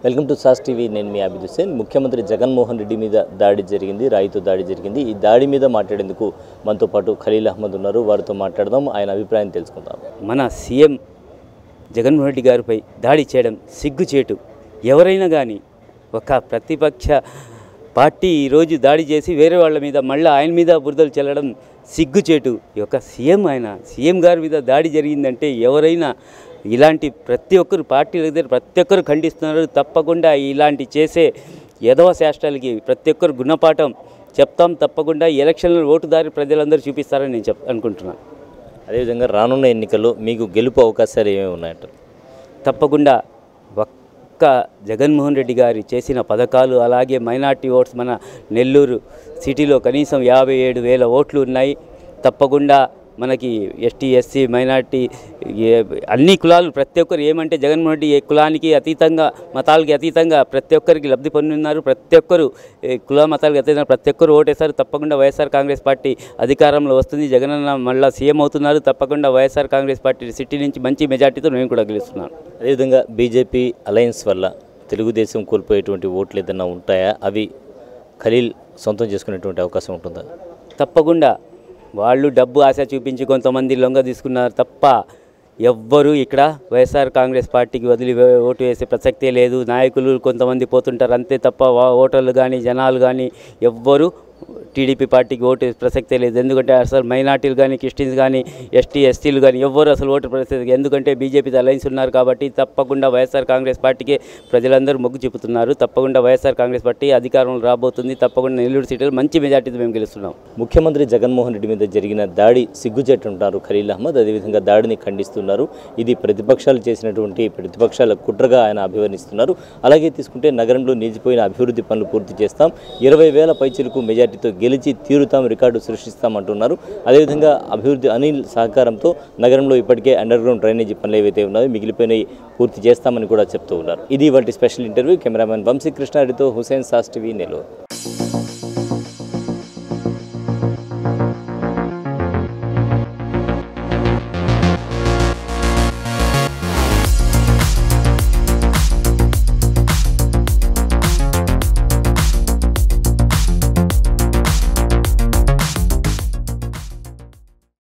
Welcome to sauce TV. నేను మీ అభిద్ హుసేన్. ముఖ్యమంత్రి జగన్మోహన్ రెడ్డి మీద దాడి జరిగింది, రాయితో దాడి జరిగింది. ఈ దాడి మీద మాట్లాడేందుకు మనతో పాటు ఖలీల్ అహ్మద్ ఉన్నారు. వారితో మాట్లాడదాం, ఆయన అభిప్రాయం తెలుసుకుందాం. మన సీఎం జగన్మోహన్ రెడ్డి గారిపై దాడి చేయడం సిగ్గుచేటు. ఎవరైనా కానీ ఒక ప్రతిపక్ష పార్టీ ఈరోజు దాడి చేసి వేరే వాళ్ళ మీద మళ్ళీ ఆయన మీద బురదలు చల్లడం సిగ్గుచేటు. ఈ యొక్క సీఎం గారి మీద దాడి జరిగిందంటే ఎవరైనా ఇలాంటి ప్రతి ఒక్కరు పార్టీల దగ్గర ప్రతి ఒక్కరు ఖండిస్తున్నారు. తప్పకుండా ఇలాంటి చేసే యదవ శాస్త్రాలకి ప్రతి ఒక్కరు గుణపాఠం చెప్తాం. తప్పకుండా ఎలక్షన్లో ఓటుదారి ప్రజలందరూ చూపిస్తారని నేను అనుకుంటున్నాను. అదేవిధంగా రానున్న ఎన్నికల్లో మీకు గెలుపు అవకాశాలు ఏమేమి ఉన్నాయంటారు? తప్పకుండా ఒక్క జగన్మోహన్ రెడ్డి గారి చేసిన పథకాలు, అలాగే మైనార్టీ ఓట్స్ మన నెల్లూరు సిటీలో కనీసం 57,000 ఓట్లు ఉన్నాయి. తప్పకుండా మనకి ఎస్టీ, ఎస్సీ, మైనార్టీ అన్ని కులాలు ప్రతి ఒక్కరు ఏమంటే జగన్మోహన్ రెడ్డి ఏ కులానికి అతీతంగా, మతాలకి అతీతంగా ప్రతి ఒక్కరికి లబ్ధి పొందుతున్నారు. ప్రతి ఒక్కరు కుల మతాలకు అతీతంగా ప్రతి ఒక్కరు ఓటేశారు. తప్పకుండా వైఎస్ఆర్ కాంగ్రెస్ పార్టీ అధికారంలో వస్తుంది. జగనన్న మళ్ళీ సీఎం అవుతున్నారు. తప్పకుండా వైఎస్ఆర్ కాంగ్రెస్ పార్టీ సిటీ నుంచి మంచి మెజార్టీతో నేను కూడా గెలుస్తున్నాను. అదేవిధంగా బీజేపీ అలయన్స్ వల్ల తెలుగుదేశం కోల్పోయేటువంటి ఓట్లు ఏదైనా ఉంటాయా? అవి ఖలీల్ సొంతం చేసుకునేటువంటి అవకాశం ఉంటుందా? తప్పకుండా వాళ్ళు డబ్బు ఆశ చూపించి కొంతమంది లొంగ తీసుకున్నారు తప్ప ఎవ్వరూ ఇక్కడ వైఎస్ఆర్ కాంగ్రెస్ పార్టీకి వదిలి ఓటు వేసే ప్రసక్తే లేదు. నాయకులు కొంతమంది పోతుంటారు అంతే తప్ప ఓటర్లు కానీ జనాలు కానీ ఎవ్వరూ టీడీపీ పార్టీకి ఓటు వేసే ప్రసక్తే లేదు. ఎందుకంటే అసలు మైనార్టీలు కానీ, క్రిస్టియన్స్ కానీ, ఎస్టీ, ఎస్టీలు కానీ ఎవ్వరు అసలు ఓటు ప్రసక్తి, ఎందుకంటే బీజేపీతో అలయన్స్ ఉన్నారు కాబట్టి. తప్పకుండా వైఎస్ఆర్ కాంగ్రెస్ పార్టీకే ప్రజలందరూ మొగ్గు చూపుతున్నారు. తప్పకుండా వైఎస్ఆర్ కాంగ్రెస్ పార్టీ అధికారంలో రాబోతుంది. తప్పకుండా నెల్లూరు సిటీలో మంచి మెజార్టీతో మేము గెలుస్తున్నాం. ముఖ్యమంత్రి జగన్మోహన్ రెడ్డి మీద జరిగిన దాడి సిగ్గుచేటు అంటారు ఖలీల్ అహ్మద్. అదేవిధంగా దాడిని ఖండిస్తున్నారు. ఇది ప్రతిపక్షాలు చేసినటువంటి ప్రతిపక్షాల కుట్రగా ఆయన అభివర్ణిస్తున్నారు. అలాగే తీసుకుంటే నగరంలో నిలిచిపోయిన అభివృద్ధి పనులు పూర్తి చేస్తాం, 20,000 పైచిలకు మెజార్టీతో గెలిచి తీరుతాం, రికార్డు సృష్టిస్తామంటున్నారు. అదేవిధంగా అభివృద్ధి అనిల్ సహకారంతో నగరంలో ఇప్పటికే అండర్ గ్రౌండ్ డ్రైనేజీ పనులు ఏవైతే ఉన్నాయో మిగిలిపోయినవి పూర్తి చేస్తామని కూడా చెప్తూ ఉన్నారు. ఇది వాటి స్పెషల్ ఇంటర్వ్యూ. కెమెరామెన్ వంశీ కృష్ణారెడ్డితో హుసేన్, సాస్ టీవీ, నెల్లూరు.